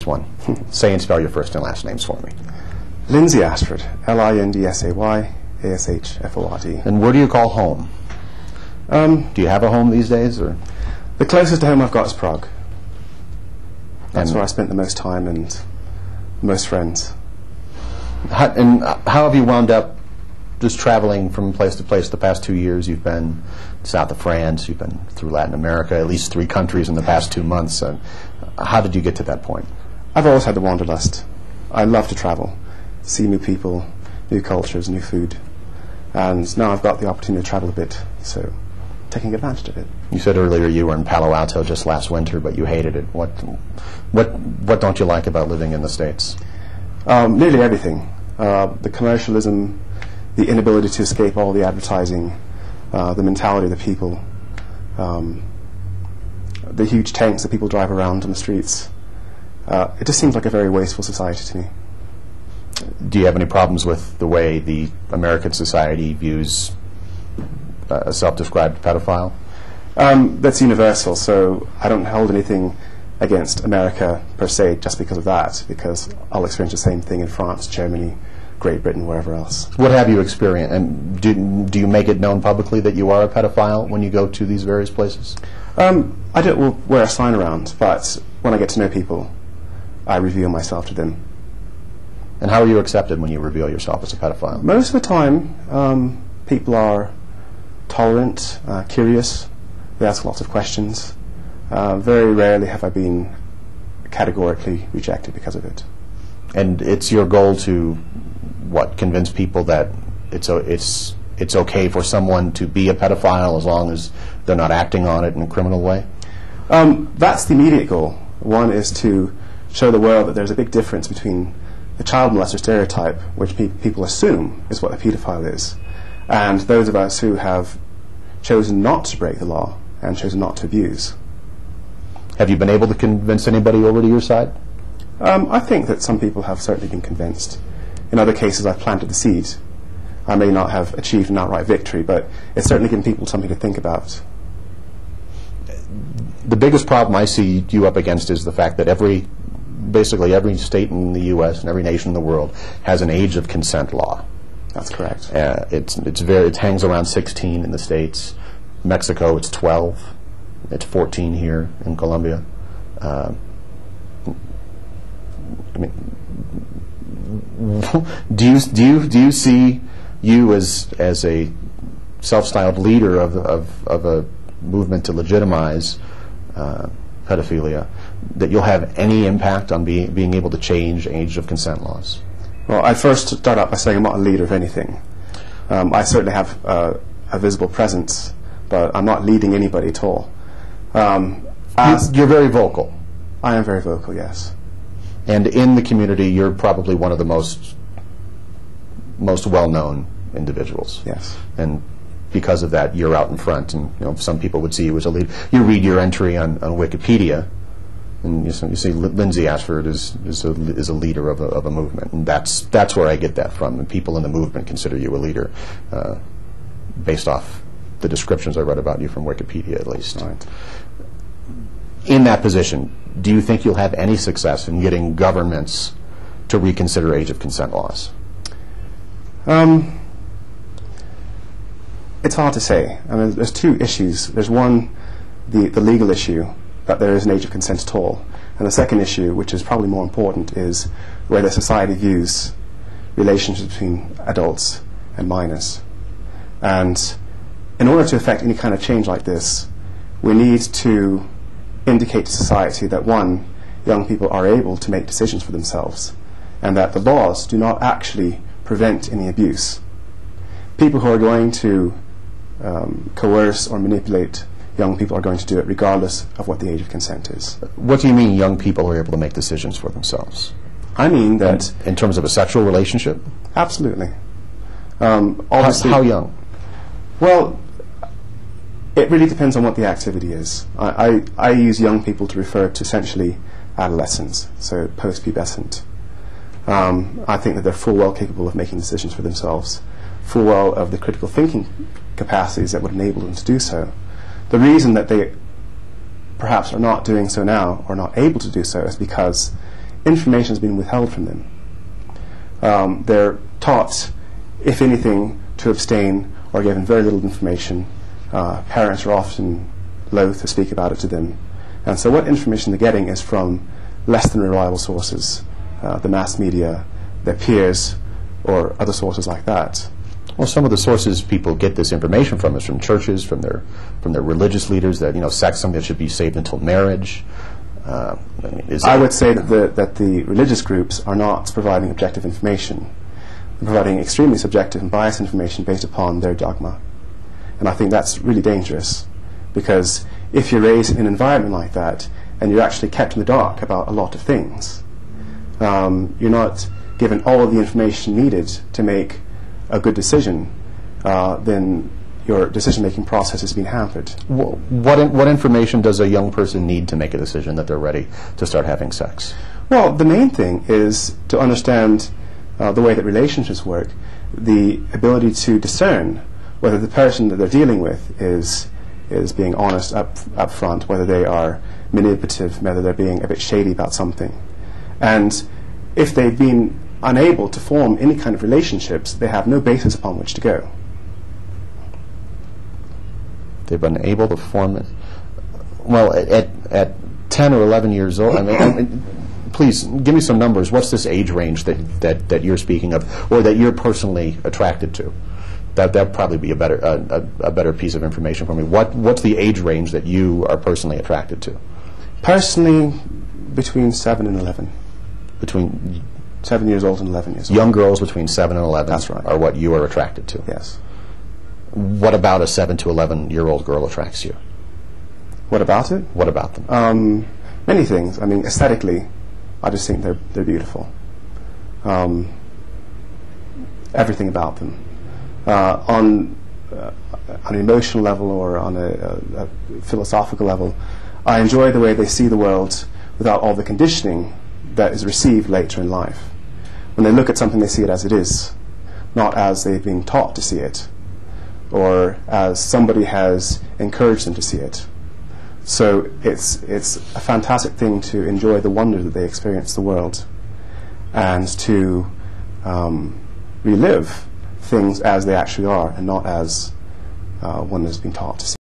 one. Say and spell your first and last names for me. Lindsay Ashford, Lindsay Ashford. And where do you call home? Do you have a home these days, or? The closest to home I've got is Prague. That's where I spent the most time and most friends. How have you wound up just traveling from place to place the past 2 years? You've been south of France, you've been through Latin America, at least 3 countries in the past 2 months. How did you get to that point? I've always had the wanderlust. I love to travel, see new people, new cultures, new food. And now I've got the opportunity to travel a bit, so taking advantage of it. You said earlier you were in Palo Alto just last winter, but you hated it. What don't you like about living in the States? Nearly everything. The commercialism, the inability to escape all the advertising, the mentality of the people, the huge tanks that people drive around on the streets. It just seems like a very wasteful society to me. Do you have any problems with the way the American society views a self-described pedophile? That's universal, so I don't hold anything against America per se just because of that, because I'll experience the same thing in France, Germany, Great Britain, wherever else. What have you experienced? And do you make it known publicly that you are a pedophile when you go to these various places? I don't wear a sign around, but when I get to know people, I reveal myself to them. And how are you accepted when you reveal yourself as a pedophile? Most of the time, people are tolerant, curious. They ask lots of questions. Very rarely have I been categorically rejected because of it. And it's your goal to, convince people that it's okay for someone to be a pedophile as long as they're not acting on it in a criminal way? That's the immediate goal. One is to show the world that there's a big difference between the child molester stereotype, which people assume is what a pedophile is, and those of us who have chosen not to break the law and chosen not to abuse. Have you been able to convince anybody over to your side? I think that some people have certainly been convinced. In other cases, I've planted the seed. I may not have achieved an outright victory, but it's certainly given people something to think about. The biggest problem I see you up against is the fact that basically every state in the U.S. and every nation in the world has an age of consent law. That's correct. It hangs around 16 in the States. Mexico, it's 12. It's 14 here in Colombia. Do you see you as a self-styled leader of a movement to legitimize pedophilia, that you'll have any impact on being able to change age of consent laws? Well, I'd first start out by saying I'm not a leader of anything. I certainly have a visible presence, but I'm not leading anybody at all. You're very vocal. I am very vocal, yes. And in the community, you're probably one of the most well-known individuals. Yes. And because of that, you're out in front, and some people would see you as a leader. You read your entry on Wikipedia, and you see Lindsay Ashford is a leader of a movement, and that's where I get that from. And people in the movement consider you a leader, based off the descriptions I read about you from Wikipedia, at least. Right. In that position, do you think you'll have any success in getting governments to reconsider age of consent laws? It's hard to say. I mean, there's 2 issues. There's one, the legal issue, that there is an age of consent at all. And the second issue, which is probably more important, is whether society views relationships between adults and minors. And in order to effect any kind of change like this, we need to indicate to society that, one, young people are able to make decisions for themselves, and that the laws do not actually prevent any abuse. People who are going to coerce or manipulate young people are going to do it regardless of what the age of consent is. What do you mean young people are able to make decisions for themselves? I mean that... In terms of a sexual relationship? Absolutely. Obviously, how young? Well, it really depends on what the activity is. I use young people to refer to essentially adolescents, so post-pubescent. I think that they're full well capable of making decisions for themselves, full well of the critical thinking capacities that would enable them to do so. The reason that they perhaps are not doing so now, or not able to do so, is because information has been withheld from them. They're taught, if anything, to abstain or given very little information. Parents are often loath to speak about it to them. And so what information they're getting is from less than reliable sources, the mass media, their peers, or other sources like that. Well, some of the sources people get this information from is from churches, from their religious leaders, that sex is something that should be saved until marriage. I would say that the religious groups are not providing objective information. They're providing extremely subjective and biased information based upon their dogma. And I think that's really dangerous, because if you're raised in an environment like that and you're actually kept in the dark about a lot of things, you're not given all of the information needed to make a good decision, then your decision-making process has been hampered. What information does a young person need to make a decision that they're ready to start having sex? Well, the main thing is to understand the way that relationships work, the ability to discern whether the person that they're dealing with is being honest up front, whether they are manipulative, whether they're being a bit shady about something. And if they've been unable to form any kind of relationships, they have no basis upon which to go. They've been able to form it. Well, at 10 or 11 years old, I mean, please give me some numbers. What's this age range that you're speaking of, or that you're personally attracted to? That'd probably be a better piece of information for me. What's the age range that you are personally attracted to? Personally, between 7 and 11. Between 7 years old and 11 years old. Young girls between 7 and 11 That's right. are what you are attracted to. Yes. What about a 7 to 11-year-old girl attracts you? What about it? What about them? Many things. I mean, aesthetically, I just think they're beautiful. Everything about them. On an emotional level or on a philosophical level, I enjoy the way they see the world without all the conditioning that is received later in life. When they look at something, they see it as it is, not as they've been taught to see it, or as somebody has encouraged them to see it. So it's a fantastic thing to enjoy the wonder that they experience the world, and to relive things as they actually are, and not as one has been taught to see.